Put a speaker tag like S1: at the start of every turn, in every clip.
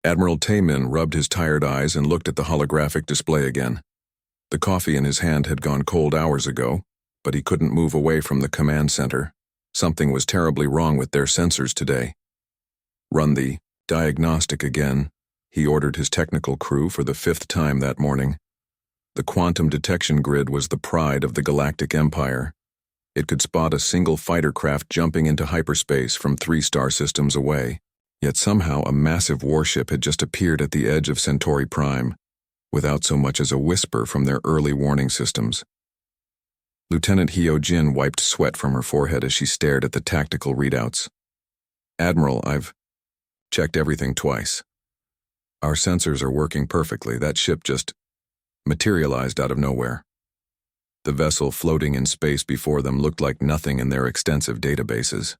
S1: Admiral Taemin rubbed his tired eyes and looked at the holographic display again. The coffee in his hand had gone cold hours ago, but he couldn't move away from the command center. Something was terribly wrong with their sensors today. Run the diagnostic again, he ordered his technical crew for the 5th time that morning. The quantum detection grid was the pride of the Galactic Empire. It could spot a single fighter craft jumping into hyperspace from 3 star systems away. Yet somehow a massive warship had just appeared at the edge of Centauri Prime, without so much as a whisper from their early warning systems. Lieutenant Hyo-jin wiped sweat from her forehead as she stared at the tactical readouts. Admiral, I've checked everything twice. Our sensors are working perfectly. That ship just materialized out of nowhere. The vessel floating in space before them looked like nothing in their extensive databases.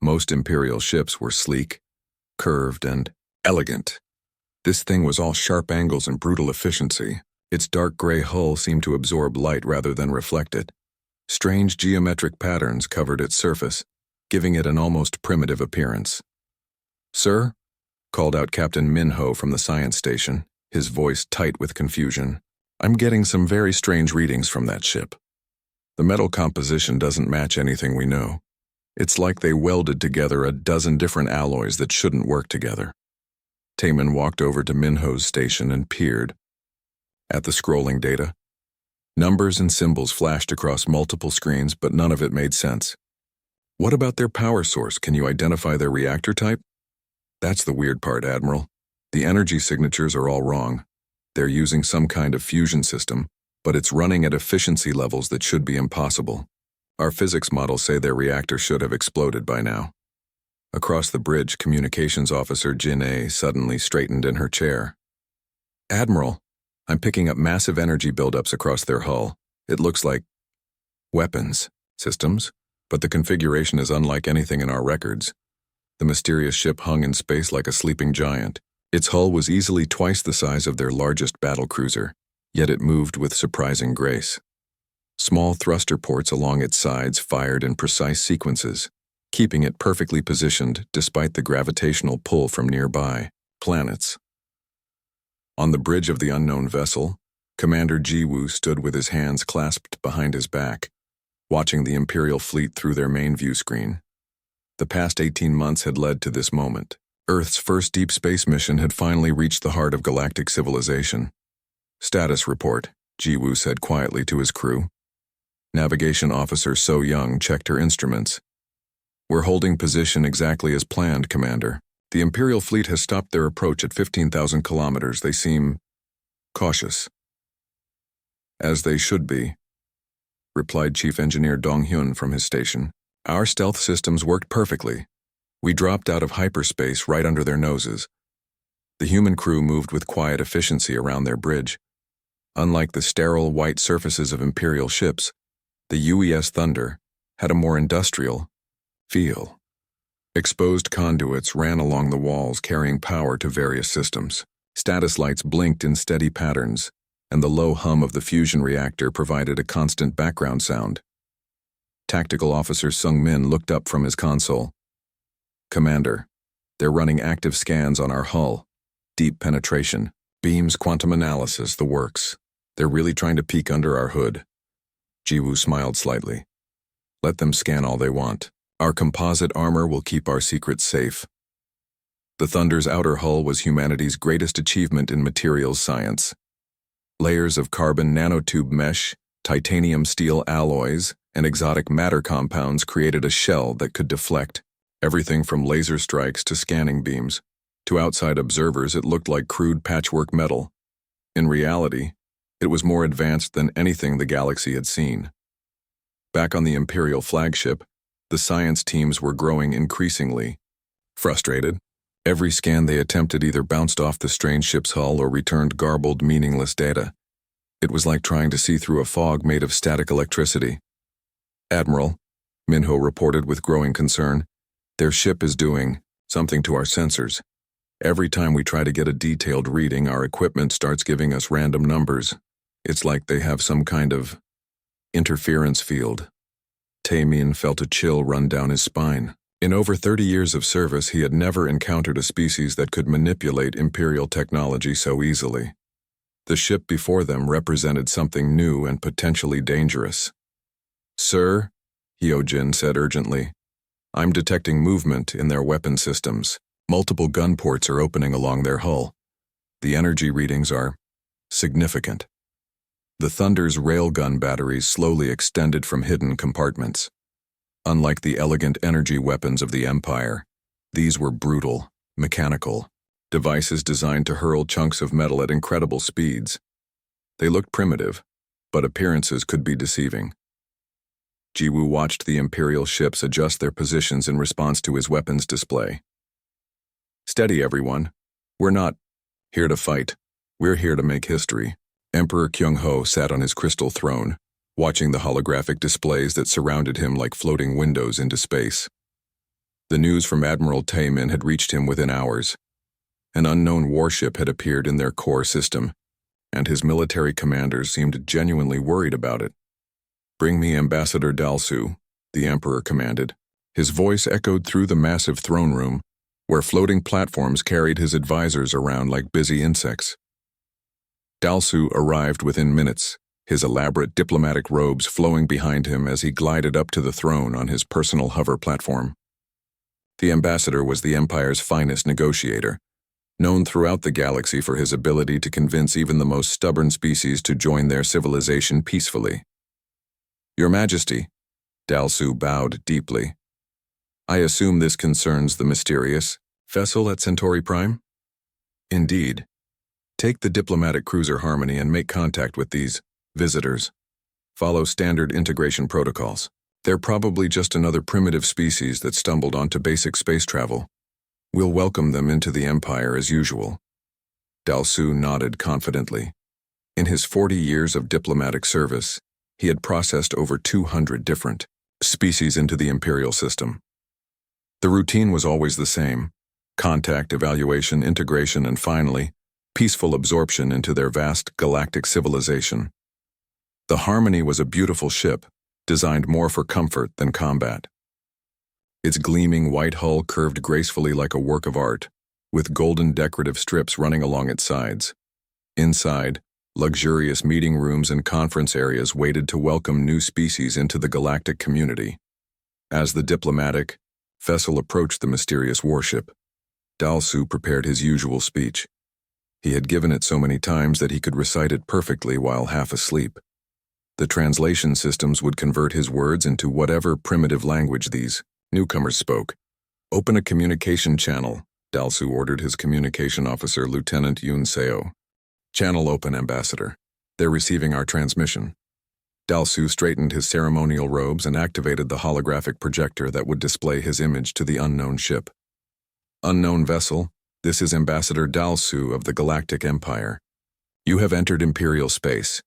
S1: Most Imperial ships were sleek, curved, and elegant. This thing was all sharp angles and brutal efficiency. Its dark gray hull seemed to absorb light rather than reflect it. Strange geometric patterns covered its surface, giving it an almost primitive appearance. "Sir?" called out Captain Minho from the science station, his voice tight with confusion. "I'm getting some very strange readings from that ship. The metal composition doesn't match anything we know. It's like they welded together a dozen different alloys that shouldn't work together." Taemin walked over to Minho's station and peered at the scrolling data. Numbers and symbols flashed across multiple screens, but none of it made sense. "What about their power source? Can you identify their reactor type?" "That's the weird part, Admiral. The energy signatures are all wrong. They're using some kind of fusion system, but it's running at efficiency levels that should be impossible. Our physics models say their reactor should have exploded by now." Across the bridge, Communications Officer Jin-A suddenly straightened in her chair. "Admiral, I'm picking up massive energy buildups across their hull. It looks like weapons systems, but the configuration is unlike anything in our records." The mysterious ship hung in space like a sleeping giant. Its hull was easily twice the size of their largest battlecruiser, yet it moved with surprising grace. Small thruster ports along its sides fired in precise sequences, keeping it perfectly positioned despite the gravitational pull from nearby planets. On the bridge of the unknown vessel, Commander Ji-woo stood with his hands clasped behind his back, watching the Imperial fleet through their main view screen. The past 18 months had led to this moment. Earth's first deep space mission had finally reached the heart of galactic civilization. "Status report," Ji-woo said quietly to his crew. Navigation Officer So Young checked her instruments. "We're holding position exactly as planned, Commander. The Imperial fleet has stopped their approach at 15,000 kilometers. They seem cautious." "As they should be," replied Chief Engineer Dong-hyun from his station. "Our stealth systems worked perfectly. We dropped out of hyperspace right under their noses." The human crew moved with quiet efficiency around their bridge. Unlike the sterile white surfaces of Imperial ships, the UES Thunder had a more industrial feel. Exposed conduits ran along the walls carrying power to various systems. Status lights blinked in steady patterns, and the low hum of the fusion reactor provided a constant background sound. Tactical Officer Sung Min looked up from his console. "Commander, they're running active scans on our hull. Deep penetration, beams, quantum analysis, the works. They're really trying to peek under our hood." Ji-woo smiled slightly. "Let them scan all they want. Our composite armor will keep our secrets safe." The Thunder's outer hull was humanity's greatest achievement in materials science. Layers of carbon nanotube mesh, titanium steel alloys, and exotic matter compounds created a shell that could deflect everything from laser strikes to scanning beams. To outside observers, it looked like crude patchwork metal. In reality, it was more advanced than anything the galaxy had seen. Back on the Imperial flagship, the science teams were growing increasingly frustrated. Every scan they attempted either bounced off the strange ship's hull or returned garbled, meaningless data. It was like trying to see through a fog made of static electricity. "Admiral," Minho reported with growing concern, "their ship is doing something to our sensors. Every time we try to get a detailed reading, our equipment starts giving us random numbers. It's like they have some kind of interference field." Taemin felt a chill run down his spine. In over 30 years of service, he had never encountered a species that could manipulate Imperial technology so easily. The ship before them represented something new and potentially dangerous. "Sir," Hyojin said urgently, "I'm detecting movement in their weapon systems. Multiple gun ports are opening along their hull. The energy readings are significant." The Thunder's railgun batteries slowly extended from hidden compartments. Unlike the elegant energy weapons of the Empire, these were brutal, mechanical devices designed to hurl chunks of metal at incredible speeds. They looked primitive, but appearances could be deceiving. Jiwoo watched the Imperial ships adjust their positions in response to his weapons display. "Steady, everyone. We're not here to fight. We're here to make history." Emperor Kyung-ho sat on his crystal throne, watching the holographic displays that surrounded him like floating windows into space. The news from Admiral Taemin had reached him within hours. An unknown warship had appeared in their core system, and his military commanders seemed genuinely worried about it. "Bring me Ambassador Dalsu," the Emperor commanded. His voice echoed through the massive throne room, where floating platforms carried his advisors around like busy insects. Dalsu arrived within minutes, his elaborate diplomatic robes flowing behind him as he glided up to the throne on his personal hover platform. The ambassador was the Empire's finest negotiator, known throughout the galaxy for his ability to convince even the most stubborn species to join their civilization peacefully. "Your Majesty," Dalsu bowed deeply. "I assume this concerns the mysterious vessel at Centauri Prime?" "Indeed. Take the diplomatic cruiser Harmony and make contact with these visitors. Follow standard integration protocols. They're probably just another primitive species that stumbled onto basic space travel. We'll welcome them into the Empire as usual." Dalsu nodded confidently. In his 40 years of diplomatic service, he had processed over 200 different species into the Imperial system. The routine was always the same: contact, evaluation, integration, and finally, peaceful absorption into their vast galactic civilization. The Harmony was a beautiful ship, designed more for comfort than combat. Its gleaming white hull curved gracefully like a work of art, with golden decorative strips running along its sides. Inside, luxurious meeting rooms and conference areas waited to welcome new species into the galactic community. As the diplomatic vessel approached the mysterious warship, Dalsu prepared his usual speech. He had given it so many times that he could recite it perfectly while half asleep. The translation systems would convert his words into whatever primitive language these newcomers spoke. "Open a communication channel," Dalsu ordered his communication officer, Lieutenant Yoon Seo. "Channel open, Ambassador. They're receiving our transmission." Dalsu straightened his ceremonial robes and activated the holographic projector that would display his image to the unknown ship. "Unknown vessel, this is Ambassador Dalsu of the Galactic Empire. You have entered Imperial space.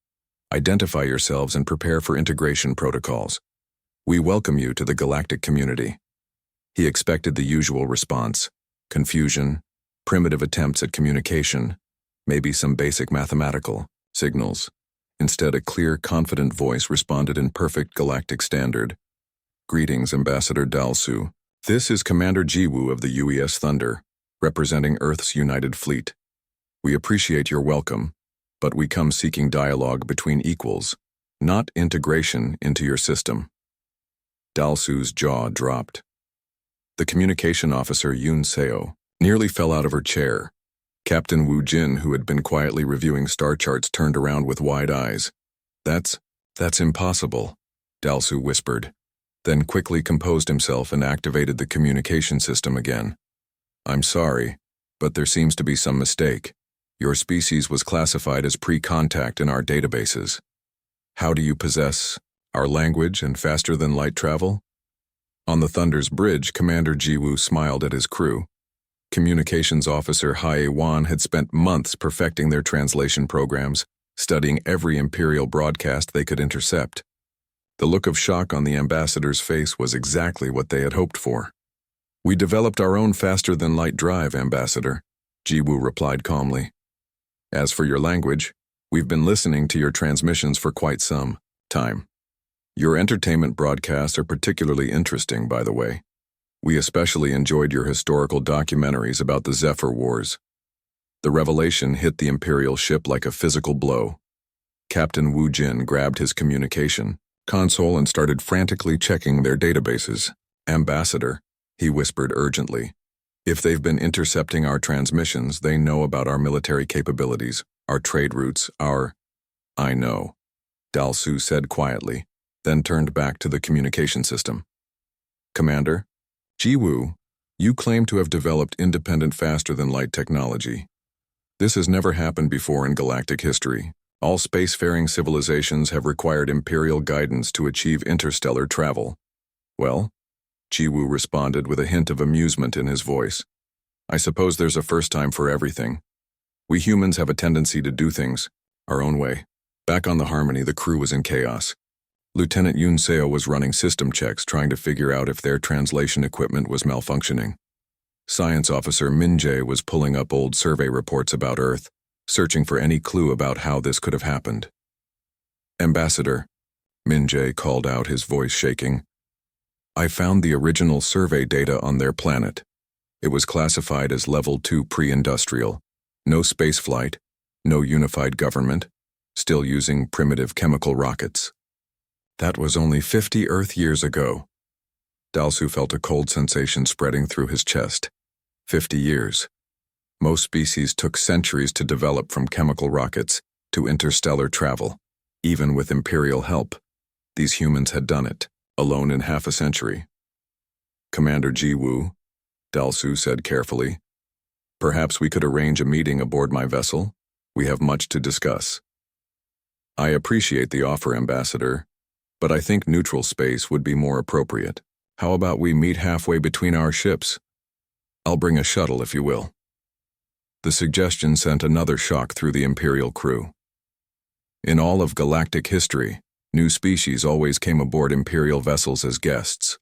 S1: Identify yourselves and prepare for integration protocols. We welcome you to the galactic community." He expected the usual response: confusion, primitive attempts at communication, maybe some basic mathematical signals. Instead, a clear, confident voice responded in perfect galactic standard. "Greetings, Ambassador Dalsu. This is Commander Jiwoo of the UES Thunder, representing Earth's United Fleet. We appreciate your welcome, but we come seeking dialogue between equals, not integration into your system." Dalsu's jaw dropped. The communication officer, Yoon Seo, nearly fell out of her chair. Captain Wu Jin, who had been quietly reviewing star charts, turned around with wide eyes. That's impossible," Dalsu whispered, then quickly composed himself and activated the communication system again. "I'm sorry, but there seems to be some mistake. Your species was classified as pre-contact in our databases. How do you possess our language and faster-than-light travel?" On the Thunder's bridge, Commander Jiwoo smiled at his crew. Communications Officer Hae Wan had spent months perfecting their translation programs, studying every Imperial broadcast they could intercept. The look of shock on the ambassador's face was exactly what they had hoped for. "We developed our own faster-than-light drive, Ambassador," Jiwoo replied calmly. "As for your language, we've been listening to your transmissions for quite some time. Your entertainment broadcasts are particularly interesting, by the way. We especially enjoyed your historical documentaries about the Zephyr Wars. The revelation hit the Imperial ship like a physical blow. Captain Wu Jin grabbed his communication console and started frantically checking their databases. Ambassador, he whispered urgently. If they've been intercepting our transmissions, they know about our military capabilities, our trade routes, I know, Dalsu said quietly, then turned back to the communication system. Commander, Jiwoo, you claim to have developed independent faster-than-light technology. This has never happened before in galactic history. All spacefaring civilizations have required Imperial guidance to achieve interstellar travel. Well, Jiwoo responded with a hint of amusement in his voice. I suppose there's a first time for everything. We humans have a tendency to do things our own way. Back on the Harmony, the crew was in chaos. Lieutenant Yoon Seo was running system checks trying to figure out if their translation equipment was malfunctioning. Science Officer Min Jae was pulling up old survey reports about Earth, searching for any clue about how this could have happened. Ambassador, Min Jae called out, his voice shaking. I found the original survey data on their planet. It was classified as Level 2 pre-industrial. No spaceflight, no unified government, still using primitive chemical rockets. That was only 50 Earth years ago. Dalsu felt a cold sensation spreading through his chest. 50 years. Most species took centuries to develop, from chemical rockets to interstellar travel. Even with Imperial help, these humans had done it, alone in half a century. Commander Jiwoo, Dalsu said carefully, perhaps we could arrange a meeting aboard my vessel? We have much to discuss. I appreciate the offer, Ambassador, but I think neutral space would be more appropriate. How about we meet halfway between our ships? I'll bring a shuttle, if you will. The suggestion sent another shock through the Imperial crew. In all of galactic history, new species always came aboard Imperial vessels as guests.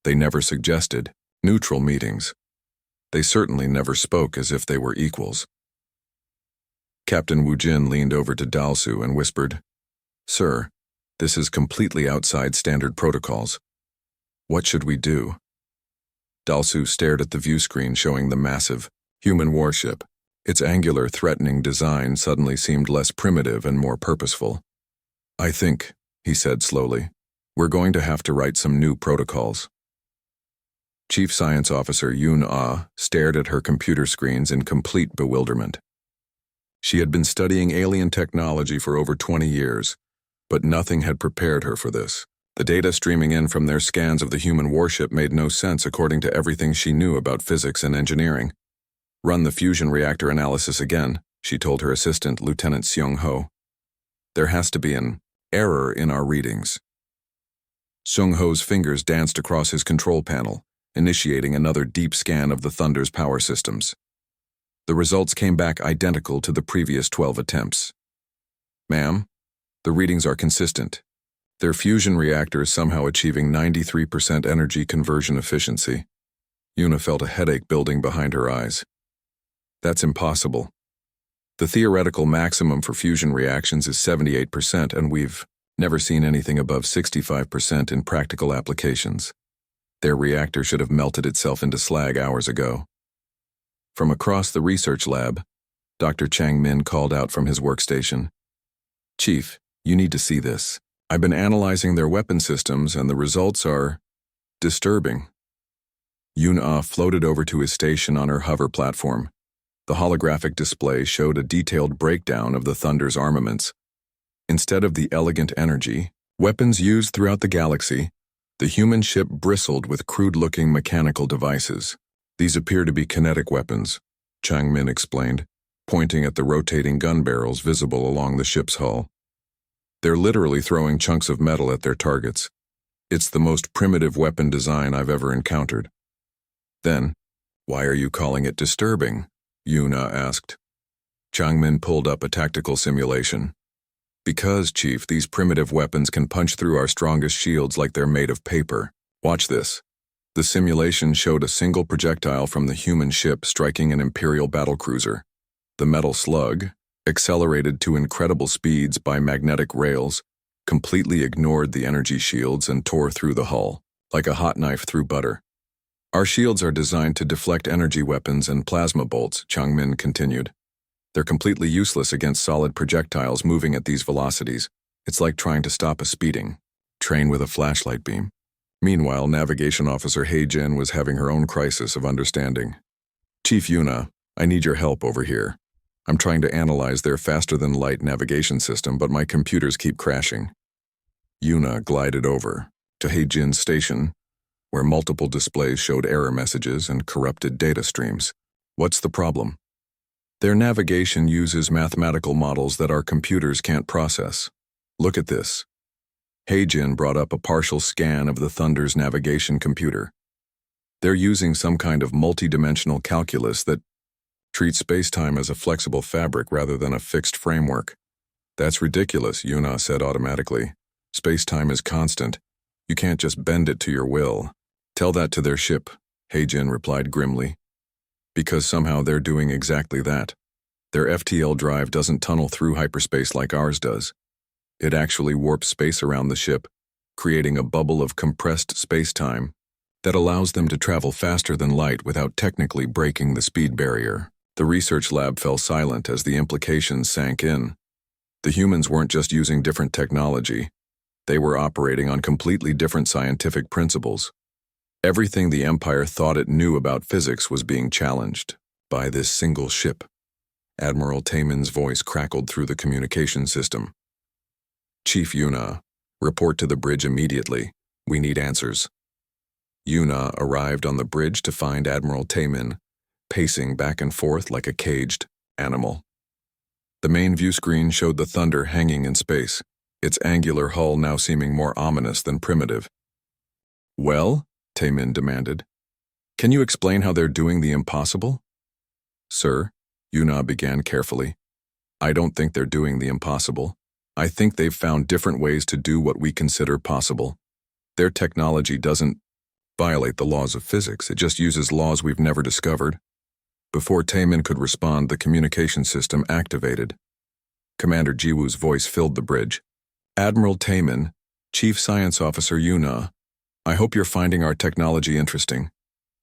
S1: They never suggested neutral meetings. They certainly never spoke as if they were equals. Captain Wu Jin leaned over to Dalsu and whispered, Sir, this is completely outside standard protocols. What should we do? Dalsu stared at the view screen showing the massive human warship. Its angular, threatening design suddenly seemed less primitive and more purposeful. I think, he said slowly, we're going to have to write some new protocols. Chief Science Officer Yoon Ah stared at her computer screens in complete bewilderment. She had been studying alien technology for over 20 years, but nothing had prepared her for this. The data streaming in from their scans of the human warship made no sense according to everything she knew about physics and engineering. Run the fusion reactor analysis again, she told her assistant, Lieutenant Seung Ho. There has to be an error in our readings. Seung Ho's fingers danced across his control panel, initiating another deep scan of the Thunder's power systems. The results came back identical to the previous 12 attempts. Ma'am, the readings are consistent. Their fusion reactor is somehow achieving 93% energy conversion efficiency. Yuna felt a headache building behind her eyes. That's impossible. The theoretical maximum for fusion reactions is 78%, and we've never seen anything above 65% in practical applications. Their reactor should have melted itself into slag hours ago. From across the research lab, Dr. Chang Min called out from his workstation. Chief, you need to see this. I've been analyzing their weapon systems, and the results are disturbing. Yoon-ah floated over to his station on her hover platform. The holographic display showed a detailed breakdown of the Thunder's armaments. Instead of the elegant energy, weapons used throughout the galaxy, the human ship bristled with crude-looking mechanical devices. These appear to be kinetic weapons, Chang Min explained, pointing at the rotating gun barrels visible along the ship's hull. They're literally throwing chunks of metal at their targets. It's the most primitive weapon design I've ever encountered. Then, why are you calling it disturbing? Yuna asked. Chang Min pulled up a tactical simulation. Because, Chief, these primitive weapons can punch through our strongest shields like they're made of paper. Watch this. The simulation showed a single projectile from the human ship striking an Imperial battlecruiser. The metal slug, accelerated to incredible speeds by magnetic rails, completely ignored the energy shields and tore through the hull, like a hot knife through butter. Our shields are designed to deflect energy weapons and plasma bolts, Changmin continued. They're completely useless against solid projectiles moving at these velocities. It's like trying to stop a speeding train with a flashlight beam. Meanwhile, Navigation Officer Heijin was having her own crisis of understanding. Chief Yuna, I need your help over here. I'm trying to analyze their faster-than-light navigation system, but my computers keep crashing. Yuna glided over to Heijin's station, where multiple displays showed error messages and corrupted data streams. What's the problem? Their navigation uses mathematical models that our computers can't process. Look at this. Heijin brought up a partial scan of the Thunder's navigation computer. They're using some kind of multi-dimensional calculus that treats space-time as a flexible fabric rather than a fixed framework. That's ridiculous, Yuna said automatically. Space-time is constant. You can't just bend it to your will. Tell that to their ship, Heijin replied grimly. Because somehow they're doing exactly that. Their FTL drive doesn't tunnel through hyperspace like ours does. It actually warps space around the ship, creating a bubble of compressed space-time that allows them to travel faster than light without technically breaking the speed barrier. The research lab fell silent as the implications sank in. The humans weren't just using different technology. They were operating on completely different scientific principles. Everything the Empire thought it knew about physics was being challenged by this single ship. Admiral Taemin's voice crackled through the communication system. Chief Yuna, report to the bridge immediately. We need answers. Yuna arrived on the bridge to find Admiral Taemin pacing back and forth like a caged animal. The main view screen showed the Thunder hanging in space, its angular hull now seeming more ominous than primitive. Well, Taemin demanded, can you explain how they're doing the impossible? Sir, Yuna began carefully, I don't think they're doing the impossible. I think they've found different ways to do what we consider possible. Their technology doesn't violate the laws of physics, it just uses laws we've never discovered. Before Taemin could respond, the communication system activated. Commander Jiwoo's voice filled the bridge. Admiral Taemin, Chief Science Officer Yuna, I hope you're finding our technology interesting.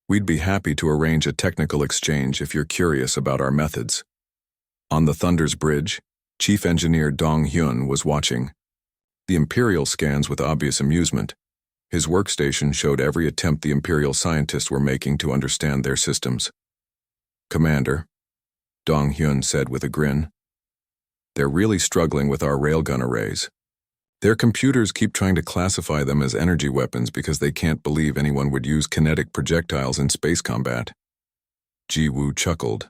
S1: We'd be happy to arrange a technical exchange if you're curious about our methods. On the Thunder's bridge, Chief Engineer Dong Hyun was watching the Imperial scans with obvious amusement. His workstation showed every attempt the Imperial scientists were making to understand their systems. Commander, Dong Hyun said with a grin, they're really struggling with our railgun arrays. Their computers keep trying to classify them as energy weapons because they can't believe anyone would use kinetic projectiles in space combat. Jiwoo chuckled.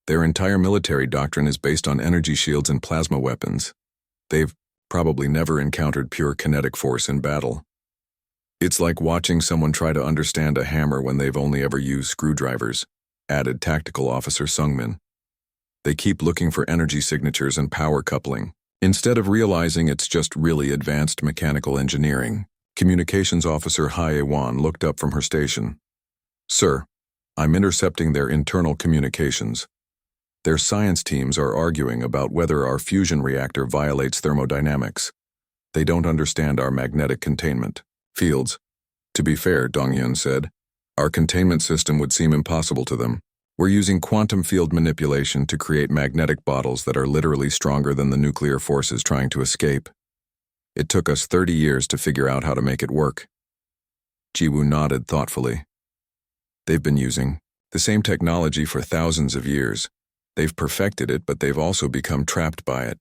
S1: Their entire military doctrine is based on energy shields and plasma weapons. They've probably never encountered pure kinetic force in battle. It's like watching someone try to understand a hammer when they've only ever used screwdrivers, added Tactical Officer Sungmin. They keep looking for energy signatures and power coupling, instead of realizing it's just really advanced mechanical engineering. Communications Officer Hae-won looked up from her station. Sir, I'm intercepting their internal communications. Their science teams are arguing about whether our fusion reactor violates thermodynamics. They don't understand our magnetic containment fields. To be fair, Donghyun said, our containment system would seem impossible to them. We're using quantum field manipulation to create magnetic bottles that are literally stronger than the nuclear forces trying to escape. It took us 30 years to figure out how to make it work. Jiwoo nodded thoughtfully. They've been using the same technology for thousands of years. They've perfected it, but they've also become trapped by it.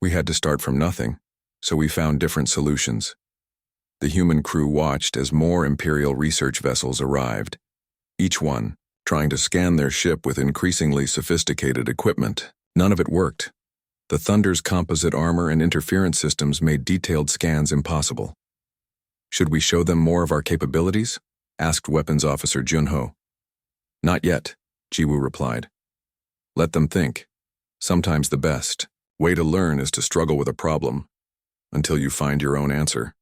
S1: We had to start from nothing, so we found different solutions. The human crew watched as more Imperial research vessels arrived, each one trying to scan their ship with increasingly sophisticated equipment. None of it worked. The Thunder's composite armor and interference systems made detailed scans impossible. Should we show them more of our capabilities? Asked Weapons Officer Junho. Not yet, Jiwoo replied. Let them think. Sometimes the best way to learn is to struggle with a problem until you find your own answer.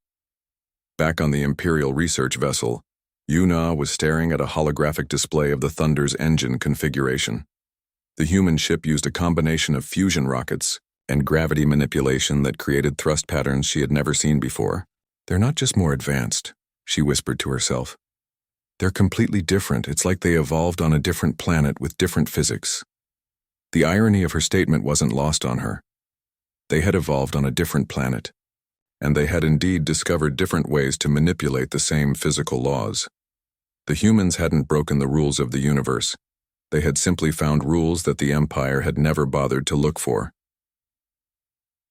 S1: Back on the Imperial research vessel, Yuna was staring at a holographic display of the Thunder's engine configuration. The human ship used a combination of fusion rockets and gravity manipulation that created thrust patterns she had never seen before. They're not just more advanced, she whispered to herself. They're completely different. It's like they evolved on a different planet with different physics. The irony of her statement wasn't lost on her. They had evolved on a different planet, and they had indeed discovered different ways to manipulate the same physical laws. The humans hadn't broken the rules of the universe. They had simply found rules that the Empire had never bothered to look for.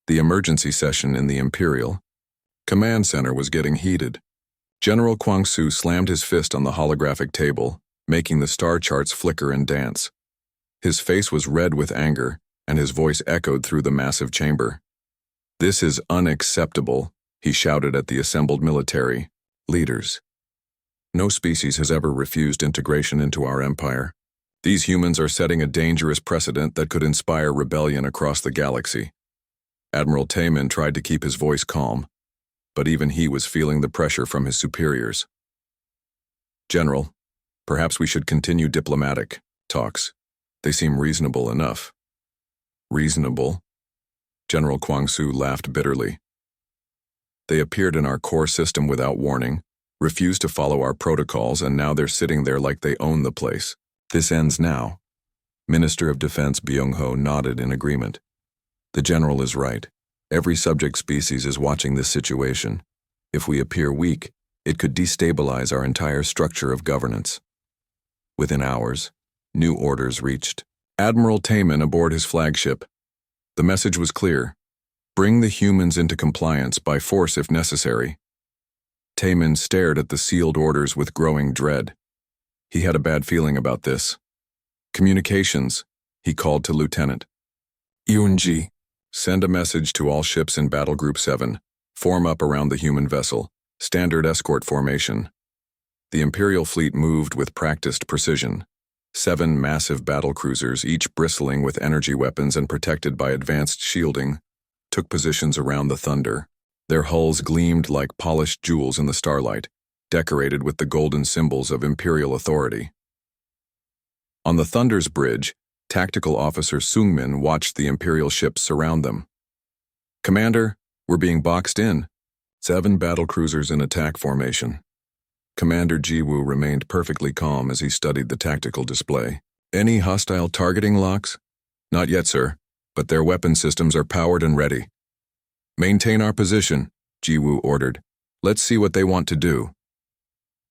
S1: The emergency session in the Imperial Command Center was getting heated. General Kwang-Su slammed his fist on the holographic table, making the star charts flicker and dance. His face was red with anger, and his voice echoed through the massive chamber. "This is unacceptable," he shouted at the assembled military leaders. "No species has ever refused integration into our empire. These humans are setting a dangerous precedent that could inspire rebellion across the galaxy." Admiral Taemin tried to keep his voice calm, but even he was feeling the pressure from his superiors. "General, perhaps we should continue diplomatic talks. They seem reasonable enough." "Reasonable?" General Kwang-Su laughed bitterly. "They appeared in our core system without warning, refused to follow our protocols, and now they're sitting there like they own the place. This ends now." Minister of Defense Byung-ho nodded in agreement. "The general is right. Every subject species is watching this situation. If we appear weak, it could destabilize our entire structure of governance." Within hours, new orders reached Admiral Taemin aboard his flagship. The message was clear: bring the humans into compliance by force if necessary. Taemin stared at the sealed orders with growing dread. He had a bad feeling about this. "Communications," he called to Lieutenant Yoon-ji. "Send a message to all ships in Battle Group 7. Form up around the human vessel. Standard escort formation." The Imperial fleet moved with practiced precision. 7 massive battle cruisers, each bristling with energy weapons and protected by advanced shielding, took positions around the Thunder. Their hulls gleamed like polished jewels in the starlight, decorated with the golden symbols of Imperial authority. On the Thunder's bridge, Tactical Officer Sungmin watched the Imperial ships surround them. "Commander, we're being boxed in." 7 battle cruisers in attack formation. Commander Ji-woo remained perfectly calm as he studied the tactical display. "Any hostile targeting locks?" "Not yet, sir, but their weapon systems are powered and ready." "Maintain our position," Ji-woo ordered. "Let's see what they want to do."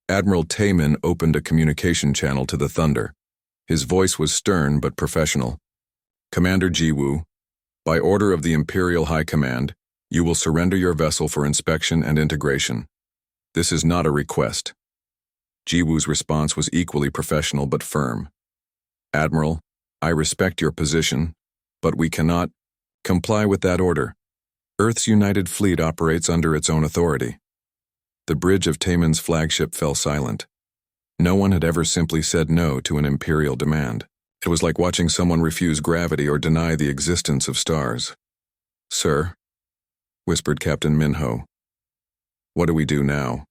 S1: Admiral Taemin opened a communication channel to the Thunder. His voice was stern but professional. "Commander Ji-woo, by order of the Imperial High Command, you will surrender your vessel for inspection and integration. This is not a request." Ji-woo's response was equally professional but firm. "Admiral, I respect your position, but we cannot comply with that order. Earth's United Fleet operates under its own authority." The bridge of Taemin's flagship fell silent. No one had ever simply said no to an Imperial demand. It was like watching someone refuse gravity or deny the existence of stars. "Sir," whispered Captain Minho, "what do we do now?"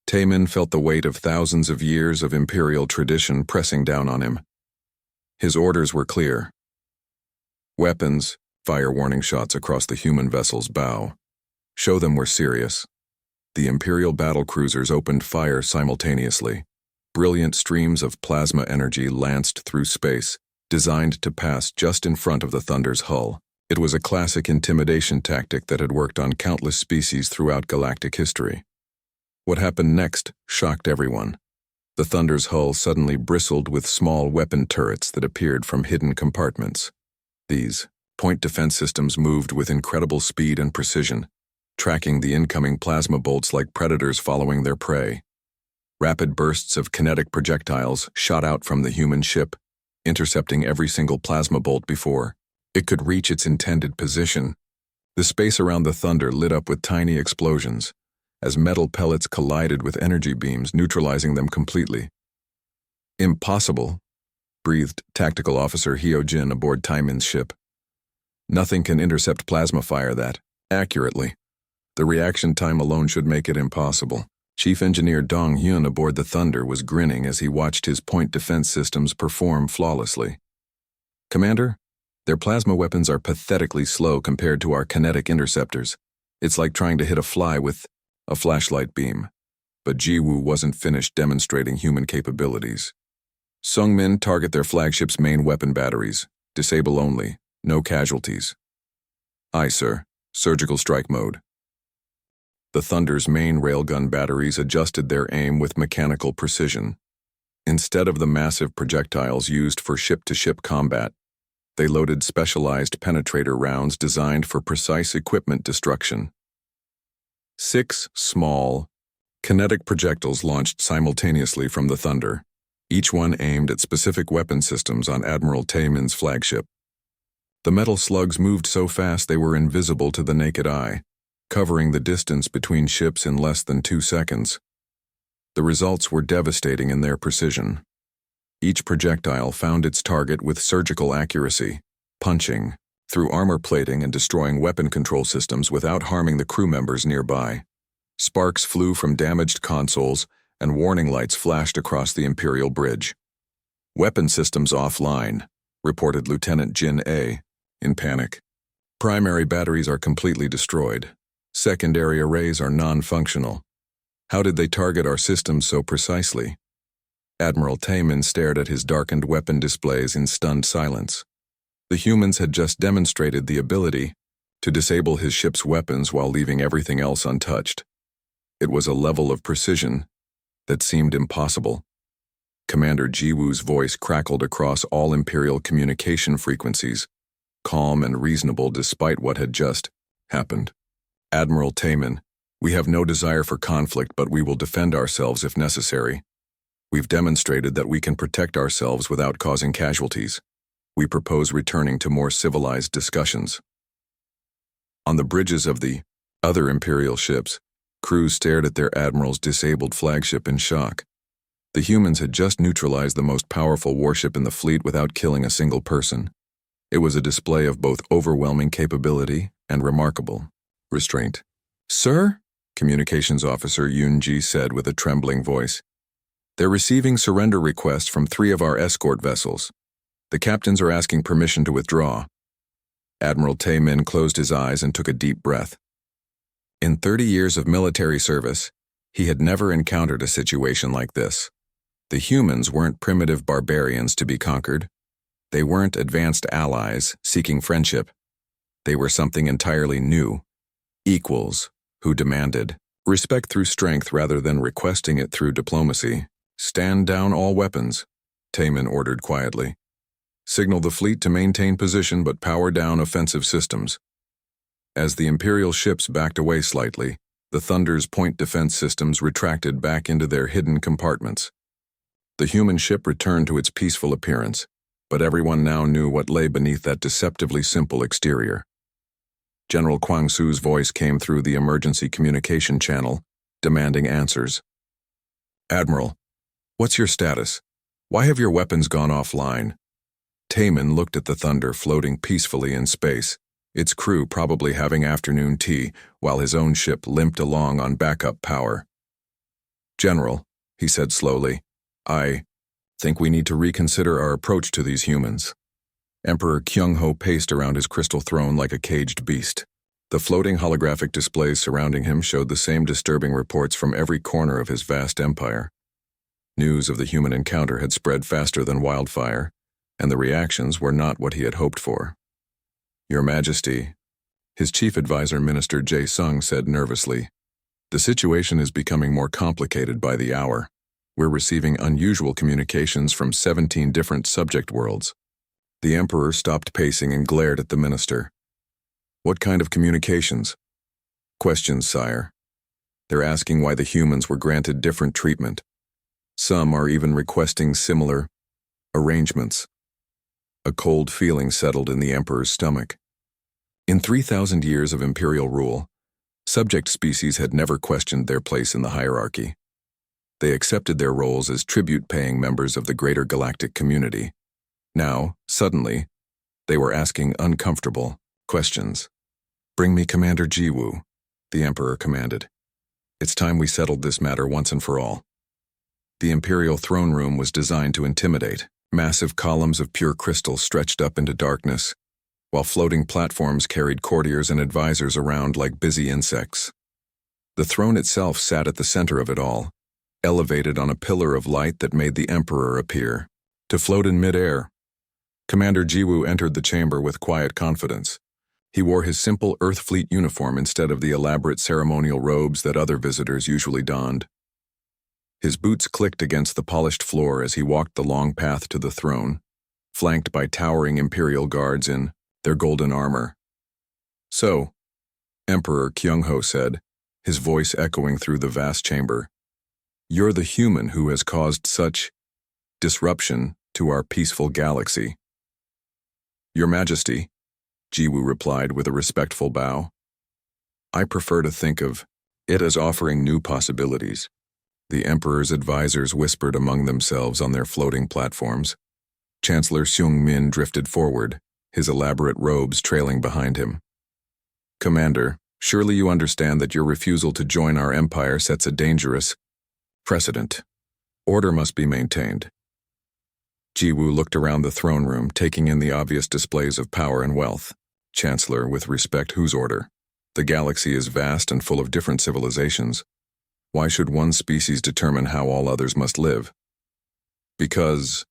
S1: Taemin felt the weight of thousands of years of Imperial tradition pressing down on him. His orders were clear. "Weapons," fire warning shots across the human vessel's bow. "Show them we're serious." The Imperial battle cruisers opened fire simultaneously. Brilliant streams of plasma energy lanced through space, designed to pass just in front of the Thunder's hull. It was a classic intimidation tactic that had worked on countless species throughout galactic history. What happened next shocked everyone. The Thunder's hull suddenly bristled with small weapon turrets that appeared from hidden compartments. These point defense systems moved with incredible speed and precision, tracking the incoming plasma bolts like predators following their prey. Rapid bursts of kinetic projectiles shot out from the human ship, intercepting every single plasma bolt before it could reach its intended position. The space around the Thunder lit up with tiny explosions, as metal pellets collided with energy beams, neutralizing them completely. "Impossible," breathed Tactical Officer Hyo-jin aboard Taemin's ship. "Nothing can intercept plasma fire that accurately. The reaction time alone should make it impossible." Chief Engineer Dong Hyun aboard the Thunder was grinning as he watched his point defense systems perform flawlessly. "Commander, their plasma weapons are pathetically slow compared to our kinetic interceptors. It's like trying to hit a fly with a flashlight beam. But Jiwoo wasn't finished demonstrating human capabilities. Sungmin, target their flagship's main weapon batteries. Disable only. No casualties. Aye, sir. Surgical strike mode. The Thunder's main railgun batteries adjusted their aim with mechanical precision. Instead of the massive projectiles used for ship-to-ship combat, they loaded specialized penetrator rounds designed for precise equipment destruction. 6 small, kinetic projectiles launched simultaneously from the Thunder, each one aimed at specific weapon systems on Admiral Taemin's flagship. The metal slugs moved so fast they were invisible to the naked eye, covering the distance between ships in less than 2 seconds. The results were devastating in their precision. Each projectile found its target with surgical accuracy, punching through armor plating and destroying weapon control systems without harming the crew members nearby. Sparks flew from damaged consoles, and warning lights flashed across the Imperial Bridge. "Weapon systems offline," reported Lieutenant Jin A, in panic. "Primary batteries are completely destroyed. Secondary arrays are non-functional. How did they target our systems so precisely?" Admiral Taemin stared at his darkened weapon displays in stunned silence. The humans had just demonstrated the ability to disable his ship's weapons while leaving everything else untouched. It was a level of precision that seemed impossible. Commander Jiwoo's voice crackled across all Imperial communication frequencies, calm and reasonable despite what had just happened. "Admiral Taemin, we have no desire for conflict, but we will defend ourselves if necessary. We've demonstrated that we can protect ourselves without causing casualties. We propose returning to more civilized discussions." On the bridges of the other Imperial ships, crews stared at their admiral's disabled flagship in shock. The humans had just neutralized the most powerful warship in the fleet without killing a single person. It was a display of both overwhelming capability and remarkable restraint. "Sir?" Communications Officer Yoon-ji said with a trembling voice. "They're receiving surrender requests from 3 of our escort vessels. The captains are asking permission to withdraw." Admiral Taemin closed his eyes and took a deep breath. In 30 years of military service, he had never encountered a situation like this. The humans weren't primitive barbarians to be conquered. They weren't advanced allies seeking friendship. They were something entirely new. Equals who demanded respect through strength rather than requesting it through diplomacy. "Stand down all weapons," Taemin ordered quietly. "Signal the fleet to maintain position but power down offensive systems." As the Imperial ships backed away slightly, the Thunder's point defense systems retracted back into their hidden compartments. The human ship returned to its peaceful appearance, but everyone now knew what lay beneath that deceptively simple exterior. General Kwang-soo's voice came through the emergency communication channel, demanding answers. "Admiral, what's your status? Why have your weapons gone offline?" Taemin looked at the Thunder floating peacefully in space, its crew probably having afternoon tea while his own ship limped along on backup power. "General," he said slowly, "I think we need to reconsider our approach to these humans." Emperor Kyung-ho paced around his crystal throne like a caged beast. The floating holographic displays surrounding him showed the same disturbing reports from every corner of his vast empire. News of the human encounter had spread faster than wildfire, and the reactions were not what he had hoped for. "Your Majesty," his chief advisor Minister Jae-sung said nervously, "the situation is becoming more complicated by the hour. We're receiving unusual communications from 17 different subject worlds." The Emperor stopped pacing and glared at the minister. "What kind of communications?" "Questions, sire. They're asking why the humans were granted different treatment. Some are even requesting similar arrangements." A cold feeling settled in the Emperor's stomach. In 3,000 years of imperial rule, subject species had never questioned their place in the hierarchy. They accepted their roles as tribute-paying members of the greater galactic community. Now, suddenly, they were asking uncomfortable questions. "Bring me Commander Jiwoo," the Emperor commanded. "It's time we settled this matter once and for all." The Imperial throne room was designed to intimidate. Massive columns of pure crystal stretched up into darkness, while floating platforms carried courtiers and advisors around like busy insects. The throne itself sat at the center of it all, elevated on a pillar of light that made the Emperor appear, to float in mid-air. Commander Jiwoo entered the chamber with quiet confidence. He wore his simple Earth Fleet uniform instead of the elaborate ceremonial robes that other visitors usually donned. His boots clicked against the polished floor as he walked the long path to the throne, flanked by towering Imperial guards in their golden armor. "So," Emperor Kyung-ho said, his voice echoing through the vast chamber, "you're the human who has caused such disruption to our peaceful galaxy." "Your Majesty," Jiwoo replied with a respectful bow. "I prefer to think of it as offering new possibilities." The Emperor's advisors whispered among themselves on their floating platforms. Chancellor Seung-min drifted forward, his elaborate robes trailing behind him. "Commander, surely you understand that your refusal to join our empire sets a dangerous precedent. Order must be maintained." Jiwoo looked around the throne room, taking in the obvious displays of power and wealth. "Chancellor, with respect, whose order? The galaxy is vast and full of different civilizations. Why should one species determine how all others must live?" "Because,"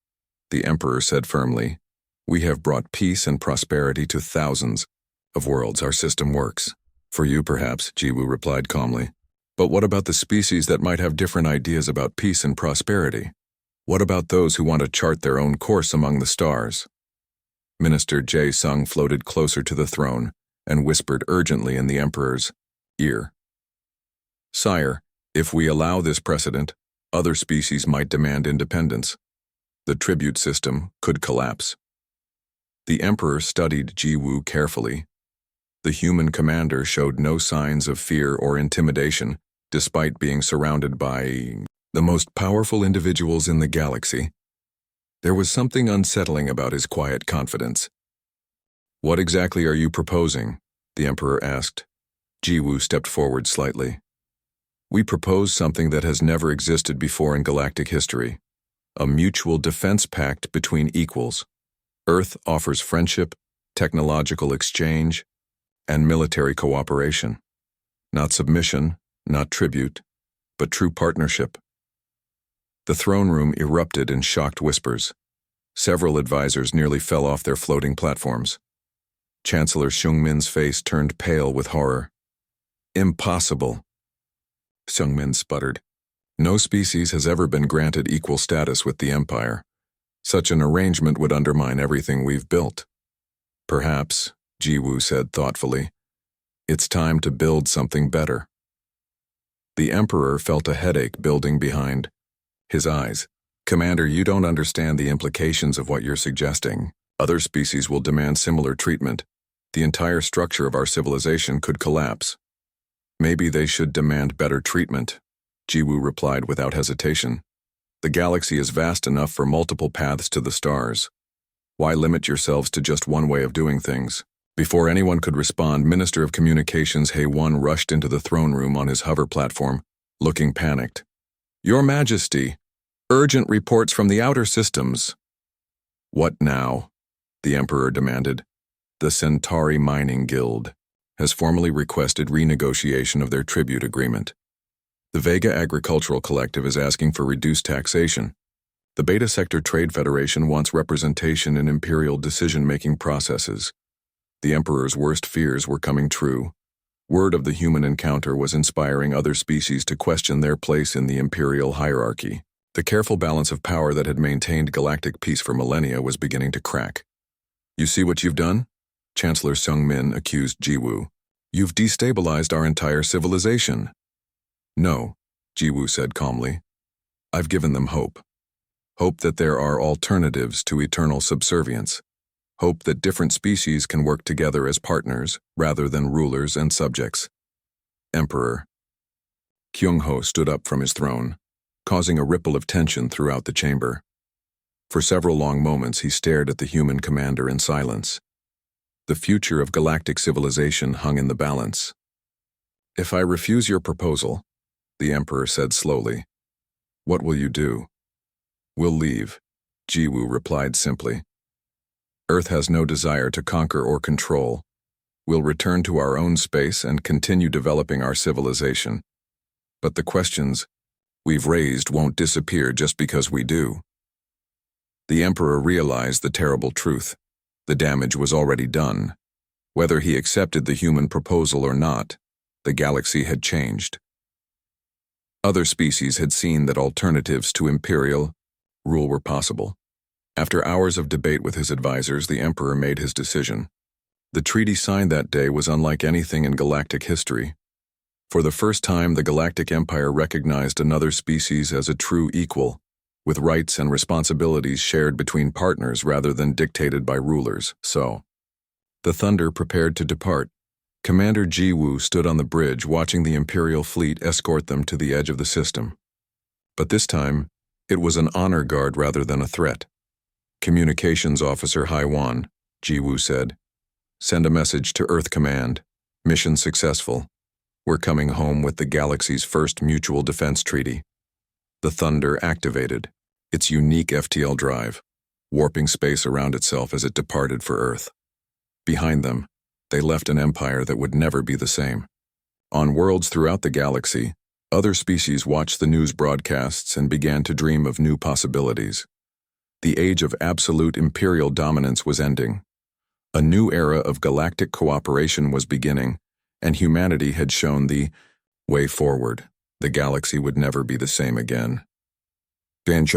S1: the Emperor said firmly, "we have brought peace and prosperity to thousands of worlds. Our system works." "For you, perhaps," Jiwoo replied calmly. "But what about the species that might have different ideas about peace and prosperity? What about those who want to chart their own course among the stars?" Minister Jae-sung floated closer to the throne and whispered urgently in the Emperor's ear. "Sire, if we allow this precedent, other species might demand independence. The tribute system could collapse." The Emperor studied Jiwoo carefully. The human commander showed no signs of fear or intimidation, despite being surrounded by the most powerful individuals in the galaxy. There was something unsettling about his quiet confidence. "What exactly are you proposing?" the Emperor asked. Jiwoo stepped forward slightly. "We propose something that has never existed before in galactic history. A mutual defense pact between equals. Earth offers friendship, technological exchange, and military cooperation. Not submission, not tribute, but true partnership." The throne room erupted in shocked whispers. Several advisors nearly fell off their floating platforms. Chancellor Seung-min's face turned pale with horror. "Impossible," Seung-min sputtered. "No species has ever been granted equal status with the Empire. Such an arrangement would undermine everything we've built." "Perhaps," Jiwoo said thoughtfully, "it's time to build something better." The Emperor felt a headache building behind his eyes. "Commander, you don't understand the implications of what you're suggesting. Other species will demand similar treatment. The entire structure of our civilization could collapse." "Maybe they should demand better treatment," Jiwoo replied without hesitation. "The galaxy is vast enough for multiple paths to the stars. Why limit yourselves to just one way of doing things?" Before anyone could respond, Minister of Communications Hae-won rushed into the throne room on his hover platform, looking panicked. "Your Majesty, urgent reports from the outer systems." "What now?" the Emperor demanded. "The Centauri Mining Guild has formally requested renegotiation of their tribute agreement. The Vega Agricultural Collective is asking for reduced taxation. The Beta Sector Trade Federation wants representation in imperial decision-making processes." The Emperor's worst fears were coming true. Word of the human encounter was inspiring other species to question their place in the imperial hierarchy. The careful balance of power that had maintained galactic peace for millennia was beginning to crack. "You see what you've done?" Chancellor Seung-min accused Jiwoo. "You've destabilized our entire civilization." "No," Jiwoo said calmly. "I've given them hope. Hope that there are alternatives to eternal subservience. Hope that different species can work together as partners rather than rulers and subjects." "Emperor." Kyung-ho stood up from his throne, causing a ripple of tension throughout the chamber. For several long moments he stared at the human commander in silence. The future of galactic civilization hung in the balance. "If I refuse your proposal," the Emperor said slowly, "what will you do?" "We'll leave," Jiwoo replied simply. "Earth has no desire to conquer or control. We'll return to our own space and continue developing our civilization. But the questions we've raised won't disappear just because we do. The Emperor realized the terrible truth. The damage was already done. Whether he accepted the human proposal or not, the galaxy had changed. Other species had seen that alternatives to imperial rule were possible. After hours of debate with his advisors, the Emperor made his decision. The treaty signed that day was unlike anything in galactic history. For the first time, the Galactic Empire recognized another species as a true equal, with rights and responsibilities shared between partners rather than dictated by rulers. So, the Thunder prepared to depart. Commander Jiwoo stood on the bridge watching the Imperial fleet escort them to the edge of the system. But this time, it was an honor guard rather than a threat. Communications Officer Haiwan, Jiwoo said, "Send a message to Earth Command. Mission successful. We're coming home with the galaxy's first mutual defense treaty." The Thunder activated its unique FTL drive, warping space around itself as it departed for Earth. Behind them, they left an empire that would never be the same. On worlds throughout the galaxy, other species watched the news broadcasts and began to dream of new possibilities. The age of absolute imperial dominance was ending. A new era of galactic cooperation was beginning, and humanity had shown the way forward. The galaxy would never be the same again. Binge.